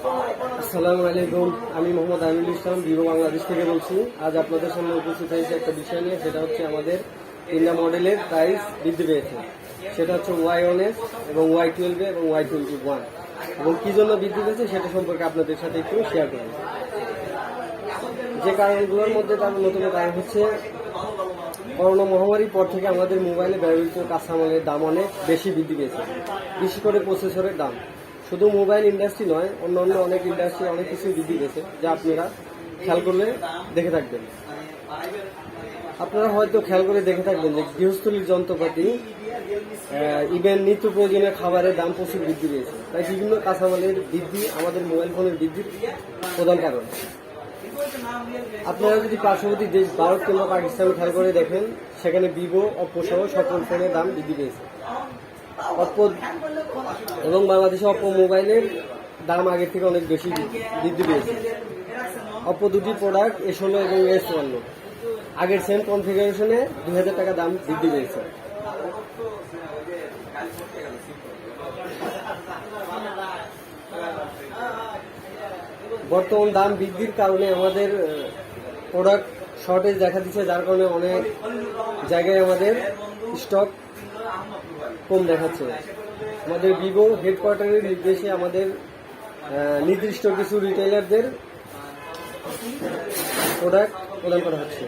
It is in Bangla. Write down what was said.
আসসালামু আলাইকুম, আমি মোহাম্মদ আমিনুল ইসলাম ভিভো বাংলাদেশ থেকে বলছি। আজ আপনাদের সামনে উপস্থিত হয়েছে একটা বিষয় নিয়ে, সেটা হচ্ছে আমাদের তিনটা মডেলের প্রাইস বৃদ্ধি পেয়েছে। সেটা হচ্ছে Y1S এবং Y12 এবং Y21, এবং কি জন্য বৃদ্ধি পেয়েছে সেটা সম্পর্কে আপনাদের সাথে একটু শেয়ার করব। যে কারণগুলোর মধ্যে তার অন্যতম কারণ হচ্ছে করোনা মহামারীর পর থেকে আমাদের মোবাইলে ব্যবহৃত কাঁচামালের দাম অনেক বেশি বৃদ্ধি পেয়েছে, বিশেষ করে প্রসেসরের দাম। শুধু মোবাইল ইন্ডাস্ট্রি নয়, অন্যান্য অনেক ইন্ডাস্ট্রি অনেক কিছু বৃদ্ধি পেয়েছে, যা আপনারা খেয়াল করলে দেখে থাকবেন। আপনারা হয়তো খেয়াল করে দেখে থাকবেন যে গৃহস্থলীর যন্ত্রপাতি, ইভেন নিত্য প্রয়োজনীয় খাবারের দাম প্রচুর বৃদ্ধি পেয়েছে। তাই বিভিন্ন কাঁচামালের বৃদ্ধি আমাদের মোবাইল ফোনের বৃদ্ধির প্রধান কারণ। আপনারা যদি পার্শ্ববর্তী দেশ ভারত কিংবা পাকিস্তান খেয়াল করে দেখেন, সেখানে ভিভো, অপ্পো সহ সকল ফোনের দাম বৃদ্ধি পেয়েছে। অপ্পো এবং বাংলাদেশে অপ্পো মোবাইলের দাম আগের থেকে অনেক বেশি বৃদ্ধি পেয়েছে। অপ্পো দুটি প্রোডাক্ট A16 এবং A54 আগের সেম কনফিগারেশনে 2000 টাকা দাম বৃদ্ধি পেয়েছে। বর্তমান দাম বৃদ্ধির কারণে আমাদের প্রোডাক্ট শর্টেজ দেখা দিচ্ছে, যার কারণে অনেক জায়গায় আমাদের স্টক কম দেখাচ্ছে। আমাদের ভিভো হেডকোয়ার্টারের নির্দেশে আমাদের নির্দিষ্ট কিছু রিটেইলারদের প্রোডাক্ট প্রদান করা হচ্ছে।